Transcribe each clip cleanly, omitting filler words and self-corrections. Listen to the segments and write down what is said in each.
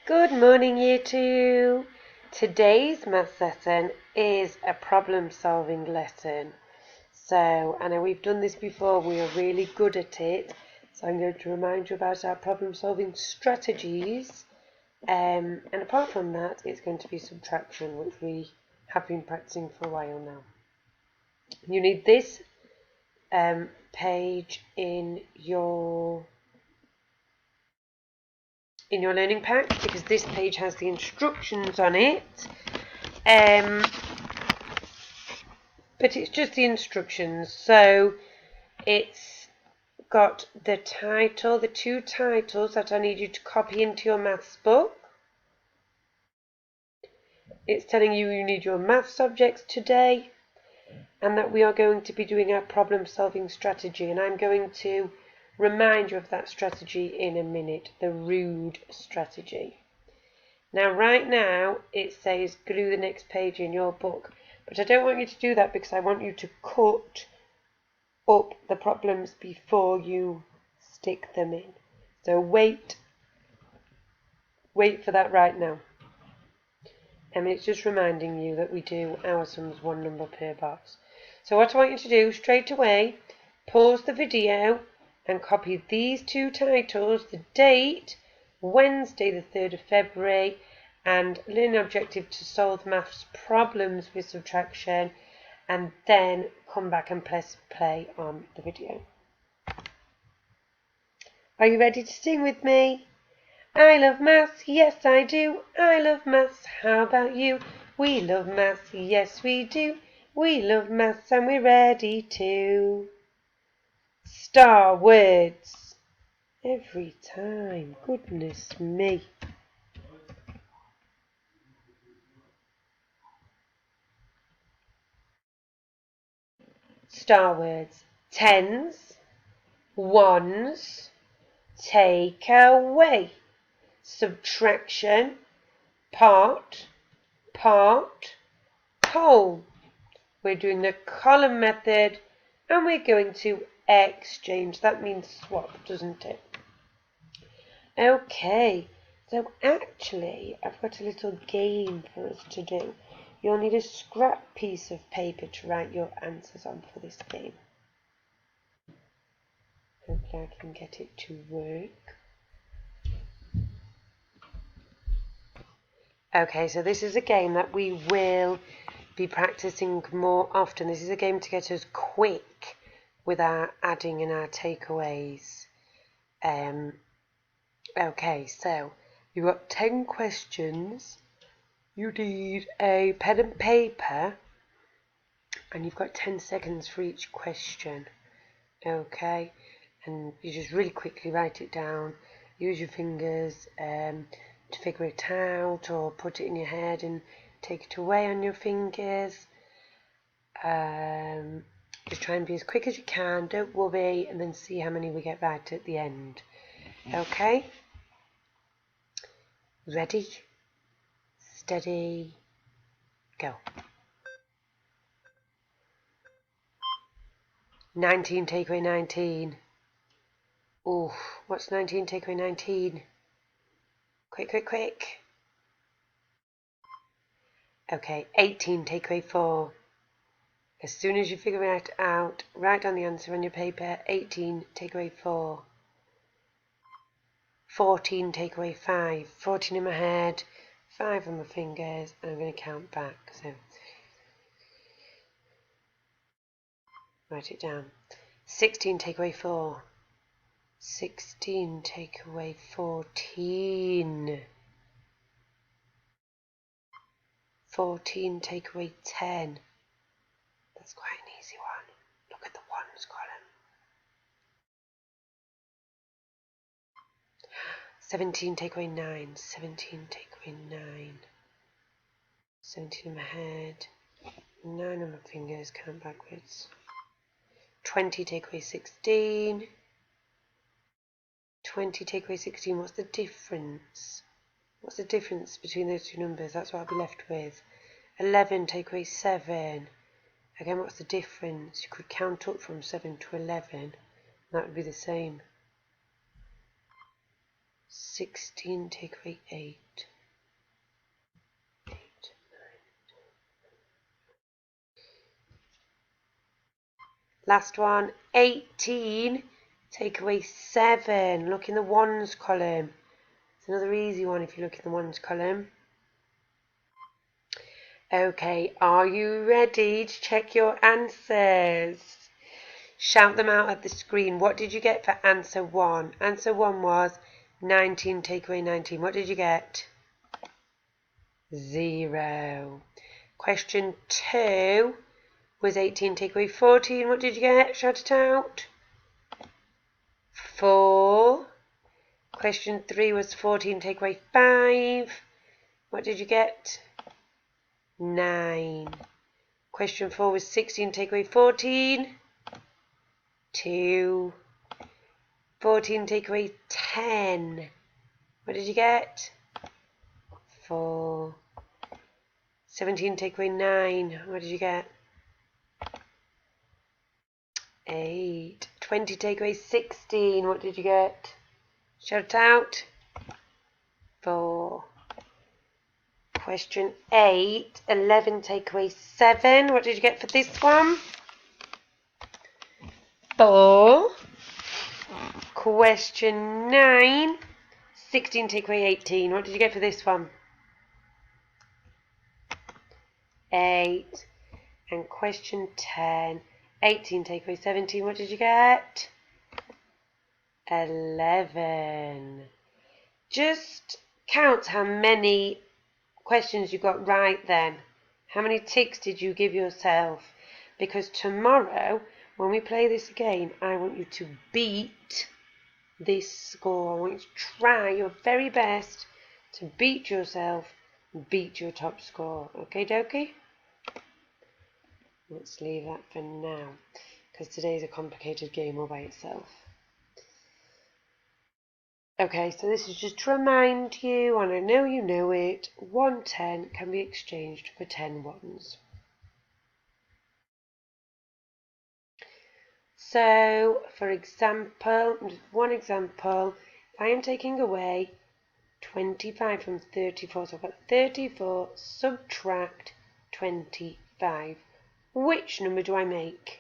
Good morning, Year 2. Today's maths lesson is a problem-solving lesson. So, I know we've done this before, we are really good at it. So I'm going to remind you about our problem-solving strategies. And apart from that, it's going to be subtraction, which we have been practicing for a while now. You need this page in your learning pack, because this page has the instructions on it, but it's just the instructions. So it's got the title, the two titles that I need you to copy into your maths book. It's telling you need your maths subjects today, and that we are going to be doing our problem solving strategy, and I'm going to remind you of that strategy in a minute, the rude strategy. Now, right now, it says glue the next page in your book, but I don't want you to do that because I want you to cut up the problems before you stick them in. So wait for that right now. And it's just reminding you that we do our sums one number per box. So what I want you to do straight away, pause the video and copy these two titles, the date, Wednesday the 3rd of February, and learning objective to solve maths problems with subtraction, and then come back and press play on the video. Are you ready to sing with me? I love maths, yes I do. I love maths, how about you? We love maths, yes we do. We love maths and we're ready to. Star words. Every time, goodness me. Star words. Tens, ones, take away. Subtraction, part, whole. We're doing the column method and we're going to exchange. That means swap, doesn't it? Okay, so actually I've got a little game for us to do. You'll need a scrap piece of paper to write your answers on for this game. Hopefully I can get it to work. Okay, so this is a game that we will be practicing more often. This is a game to get us quick with our adding and our takeaways. Okay, so you've got 10 questions. You need a pen and paper, and you've got 10 seconds for each question. Okay, and you just really quickly write it down. Use your fingers to figure it out, or put it in your head and take it away on your fingers. Just try and be as quick as you can, don't worry, and then see how many we get right at the end. Okay? Ready? Steady, go. 19 take away 19. Ooh, what's 19 take away 19? Quick. Okay, 18 take away 4. As soon as you figure it out, write down the answer on your paper. 18 take away 4. 14 take away 5. 14 in my head, 5 on my fingers, and I'm going to count back. So write it down. 16 take away 4. 16 take away 14. 14 take away 10. That's quite an easy one. Look at the ones column. 17 take away 9. 17 take away 9. 17 in my head. 9 on my fingers, count backwards. 20 take away 16. 20 take away 16, what's the difference? What's the difference between those two numbers? That's what I'll be left with. 11 take away 7. Again, what's the difference? You could count up from 7 to 11. That would be the same. 16 take away 8. 8, 9. Last one, 18 take away 7. Look in the ones column. It's another easy one if you look in the ones column. Okay, are you ready to check your answers? Shout them out at the screen. What did you get for answer 1? Answer 1 was 19 take away 19. What did you get? 0. Question 2 was 18 take away 14. What did you get? Shout it out. 4. Question 3 was 14 take away 5. What did you get? 9. Question 4 was 16 take away 14. 2. 14 take away 10. What did you get? 4. 17 take away 9. What did you get? 8. 20 take away 16. What did you get? Shout it out. 4. Question 8. 11 take away 7. What did you get for this one? 4. Question 9. 16 take away 18. What did you get for this one? 8. And question 10. 18 take away 17. What did you get? 11. Just count how many questions you got right then. How many ticks did you give yourself? Because tomorrow, when we play this again, I want you to beat this score. I want you to try your very best to beat yourself, beat your top score. Okay, dokie? Let's leave that for now, because today's a complicated game all by itself. Okay, so this is just to remind you, and I know you know it, 1 10 can be exchanged for 10 ones. So, for example, one example, I am taking away 25 from 34, so I've got 34 subtract 25. Which number do I make?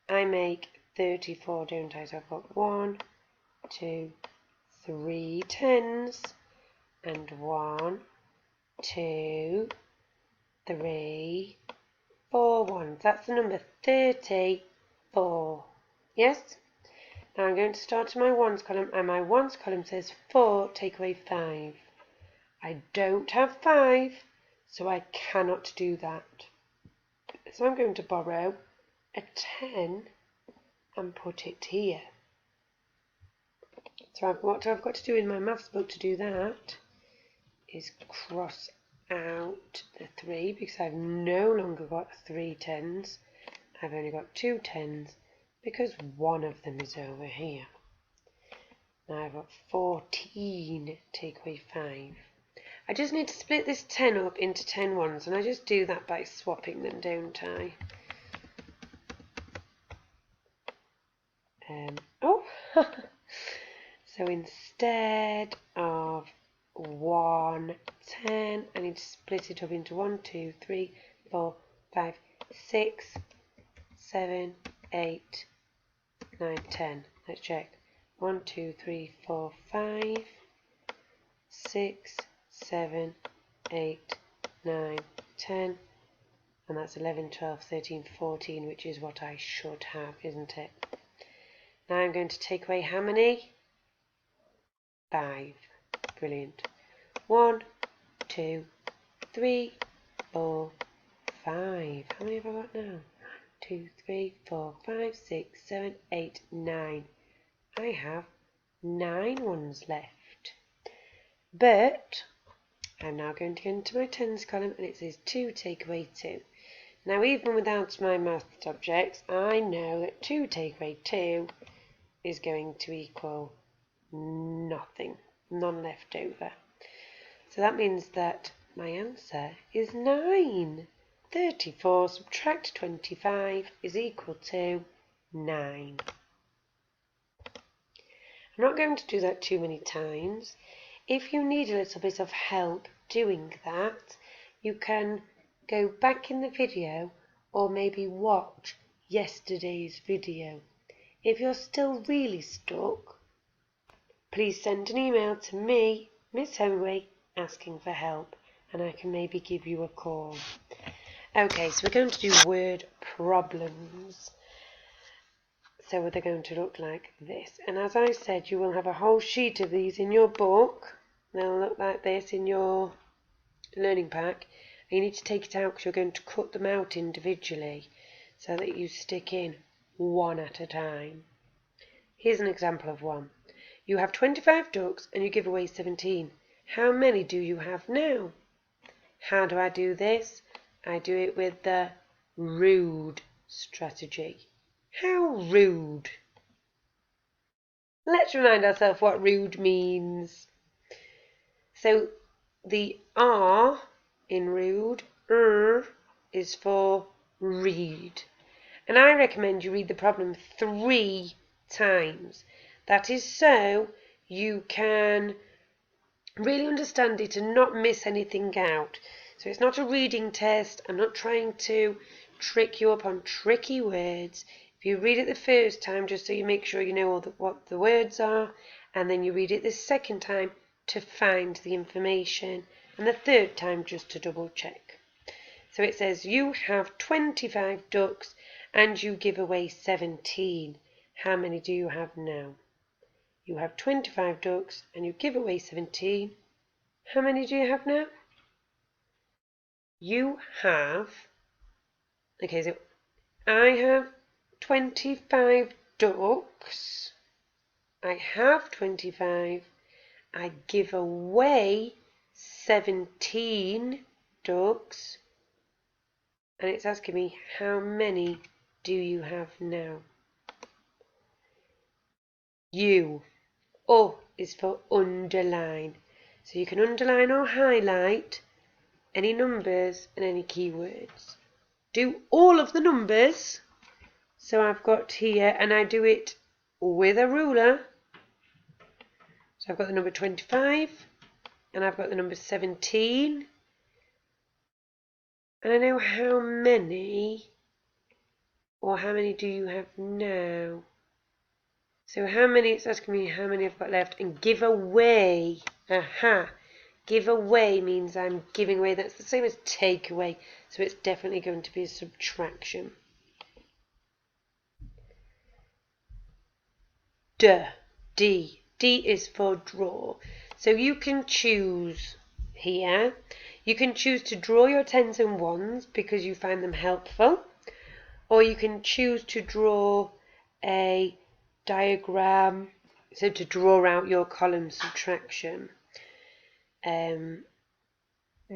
I make 34, don't I? So I've got 1, 2, 3 tens and 1, 2, 3, 4 ones. That's the number 34. Yes? Now I'm going to start in my ones column, and my ones column says 4 take away 5. I don't have 5, so I cannot do that. So I'm going to borrow a 10 and put it here. So what I've got to do in my maths book to do that is cross out the 3, because I've no longer got 3 tens. I've only got 2 tens because one of them is over here. Now I've got 14 take away 5. I just need to split this 10 up into 10 ones, and I just do that by swapping them, don't I? So instead of 1 10, I need to split it up into 1 2 3 4 5 6 7 8 9 10. Let's check. 1 2 3 4 5 6 7 8 9 10, and that's 11 12 13 14, which is what I should have, isn't it? Now I'm going to take away how many? 5. Brilliant. 1 2 3 4 5. How many have I got now? 2 3 4 5 6 7 8 9. I have 9 ones left. But I'm now going to go into my tens column, and it says 2 take away 2. Now, even without my math subjects, I know that 2 take away 2 is going to equal nothing, none left over. So that means that my answer is 9. 34 subtract 25 is equal to 9. And I'm not going to do that too many times. If you need a little bit of help doing that, you can go back in the video or maybe watch yesterday's video. If you're still really stuck, please send an email to me, Miss Hemingway, asking for help, and I can maybe give you a call. Okay, so we're going to do word problems. So they're going to look like this. And as I said, you will have a whole sheet of these in your book. They'll look like this in your learning pack. And you need to take it out because you're going to cut them out individually so that you stick in one at a time. Here's an example of one. You have 25 ducks and you give away 17. How many do you have now? How do I do this? I do it with the rude strategy. How rude. Let's remind ourselves what rude means. So the R in rude, is for read. And I recommend you read the problem 3 times. That is so you can really understand it and not miss anything out. So it's not a reading test. I'm not trying to trick you up on tricky words. If you read it the first time, just so you make sure you know what the words are, and then you read it the second time to find the information, and the third time just to double check. So it says you have 25 ducks and you give away 17. How many do you have now? You have 25 ducks and you give away 17. How many do you have now? You have, okay, so I have 25 ducks. I have 25. I give away 17 ducks. And it's asking me, how many do you have now? U. O is for underline. So you can underline or highlight any numbers and any keywords. Do all of the numbers. So I've got here, and I do it with a ruler. So I've got the number 25, and I've got the number 17. And I know how many, or how many do you have now? So how many, it's asking me how many I've got left, and give away. Aha. Give away means I'm giving away. That's the same as take away. So it's definitely going to be a subtraction. D. D is for draw. So you can choose here. You can choose to draw your tens and ones because you find them helpful. Or you can choose to draw a diagram, so to draw out your column subtraction.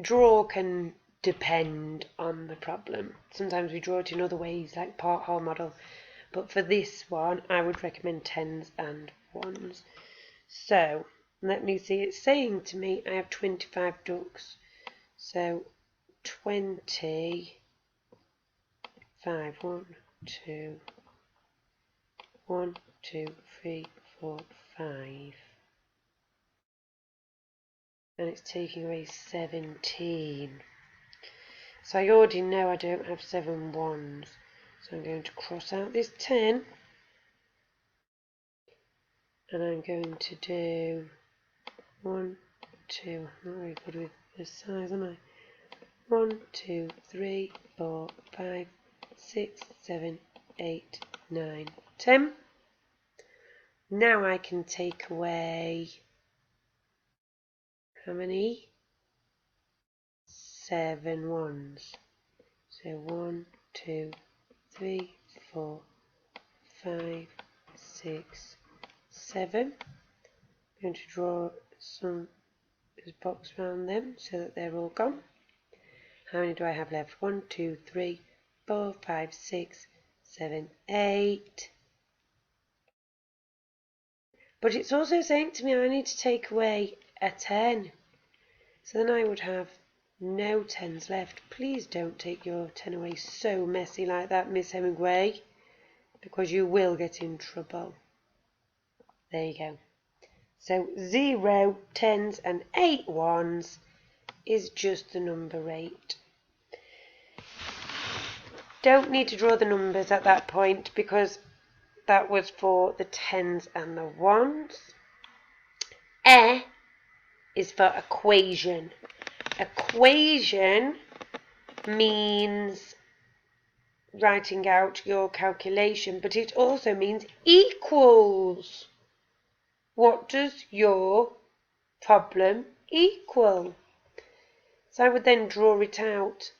Draw can depend on the problem. Sometimes we draw it in other ways, like part whole model. But for this one, I would recommend tens and ones. So, let me see, it's saying to me I have 25 ducks. So, 25, 1, 2, 1, 2, 3, 4, 5. And it's taking away 17. So I already know I don't have 7 ones. So I'm going to cross out this 10. And I'm going to do 1, 2, I'm not very good with the size, am I? 1, 2, 3, 4, 5, 6, 7, 8, 9, 10. Now I can take away how many? 7 ones. So 1, 2, 3, 4, 5, 6, 7. I'm going to draw some box around them so that they're all gone. How many do I have left? 1, 2, 3, 4, 5, 6, 7, 8. But it's also saying to me I need to take away a 10. So then I would have no 10s left. Please don't take your 10 away so messy like that, Miss Hemingway, because you will get in trouble. There you go. So 0 tens and 8 ones is just the number 8. Don't need to draw the numbers at that point because that was for the tens and the ones. Is for equation. Equation means writing out your calculation, but it also means equals. What does your problem equal? So I would then draw it out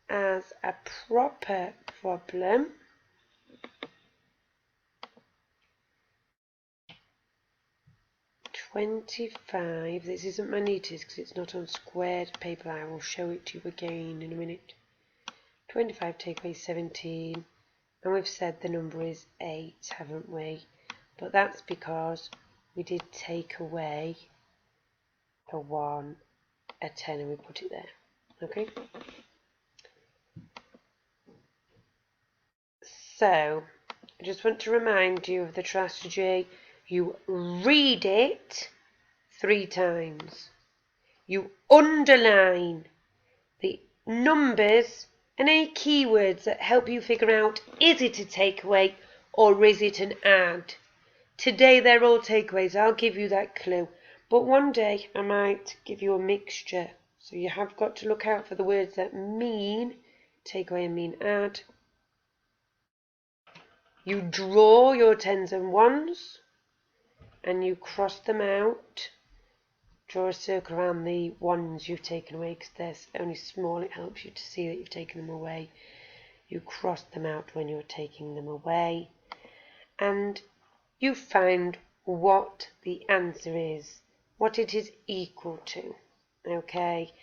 as a proper problem. "25", this isn't my neatest because it's not on squared paper. I will show it to you again in a minute. 25 take away 17, and we've said the number is 8, haven't we? But that's because we did take away a 1, a 10, and we put it there. Okay? So, I just want to remind you of the strategy. You read it 3 times. You underline the numbers and any keywords that help you figure out, is it a takeaway or is it an add? Today they're all takeaways, I'll give you that clue. But one day I might give you a mixture. So you have got to look out for the words that mean takeaway and mean add. You draw your tens and ones and you cross them out. Draw a circle around the ones you've taken away because they're only small. It helps you to see that you've taken them away. You cross them out when you're taking them away. And you find what the answer is, what it is equal to. Okay?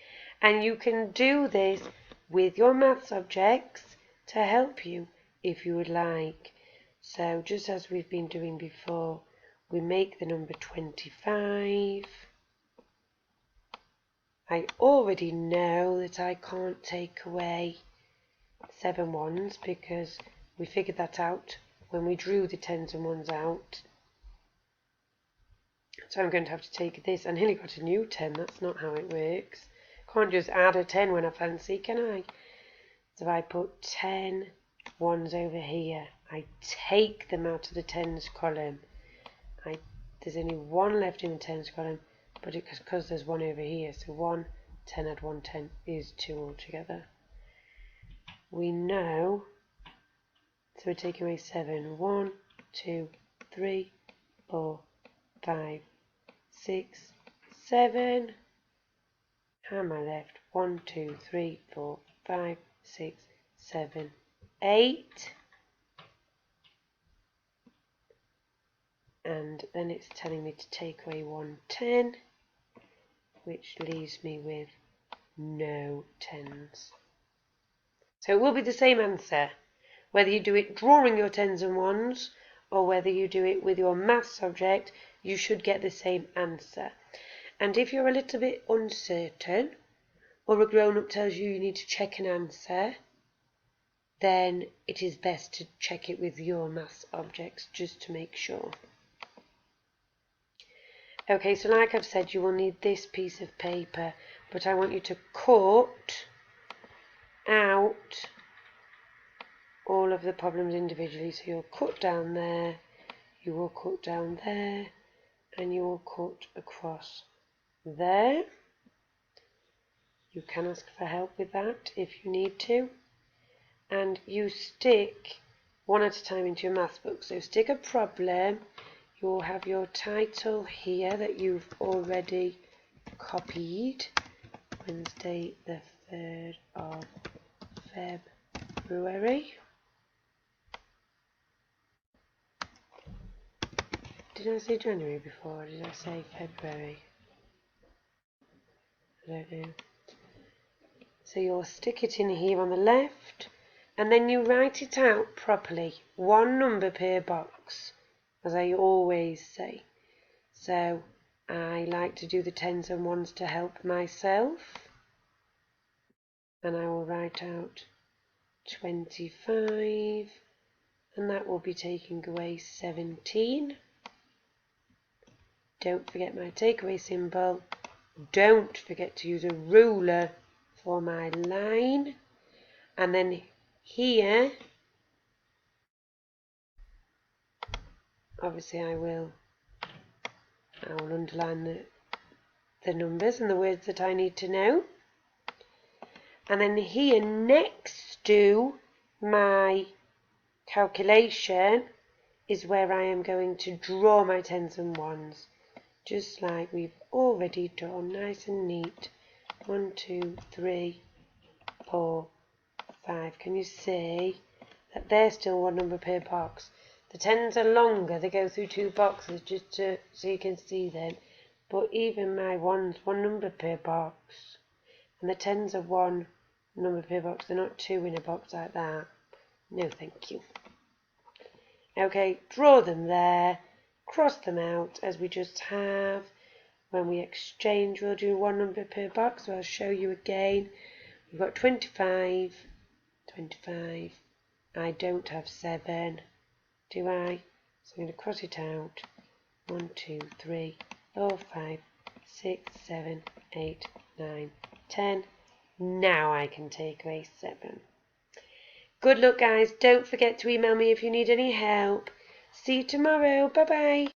And you can do this with your maths subjects to help you if you would like. So just as we've been doing before, we make the number 25. I already know that I can't take away 7 ones because we figured that out when we drew the tens and ones out. So I'm going to have to take this. I nearly got a new 10. That's not how it works. Can't just add a 10 when I fancy, can I? So I put 10 ones over here. I take them out of the tens column. There's only 1 left in the tens column, but it's because there's 1 over here. So 1, 10 add 1, 10 is 2 altogether. We know, so we're taking away 7. 1, 2, 3, 4, 5, 6, 7. How am I left? 1, 2, 3, 4, 5, 6, 7, 8. And then it's telling me to take away 1, 10, which leaves me with no 10s. So it will be the same answer, whether you do it drawing your tens and ones or whether you do it with your maths subject, you should get the same answer. And if you're a little bit uncertain, or a grown-up tells you you need to check an answer, then it is best to check it with your maths objects just to make sure. Okay, so like I've said, you will need this piece of paper, but I want you to cut out all of the problems individually. So you'll cut down there, you will cut down there, and you will cut across there. You can ask for help with that if you need to. And you stick one at a time into your maths book. So stick a problem. You'll have your title here that you've already copied. Wednesday the 3rd of February. Did I say January before or did I say February? I don't know. So you'll stick it in here on the left and then you write it out properly. 1 number per box, as I always say. So I like to do the tens and ones to help myself. And I will write out 25, and that will be taking away 17. don't forget my takeaway symbol. Don't forget to use a ruler for my line. And then here, obviously I will underline the numbers and the words that I need to know. And then here next to my calculation is where I am going to draw my tens and ones, just like we've already done, nice and neat. 1, 2, 3, 4, 5. Can you see that there's still one number per box? The tens are longer, they go through 2 boxes just so you can see them. But even my ones, 1 number per box. And the tens are 1 number per box, they're not 2 in a box like that. No thank you. Okay, draw them there, cross them out as we just have. When we exchange, we'll do 1 number per box, so I'll show you again. We've got 25, 25. I don't have 7, do I? So I'm going to cross it out. 1, 2, 3, 4, 5, 6, 7, 8, 9, 10. Now I can take away 7. Good luck, guys. Don't forget to email me if you need any help. See you tomorrow. Bye-bye.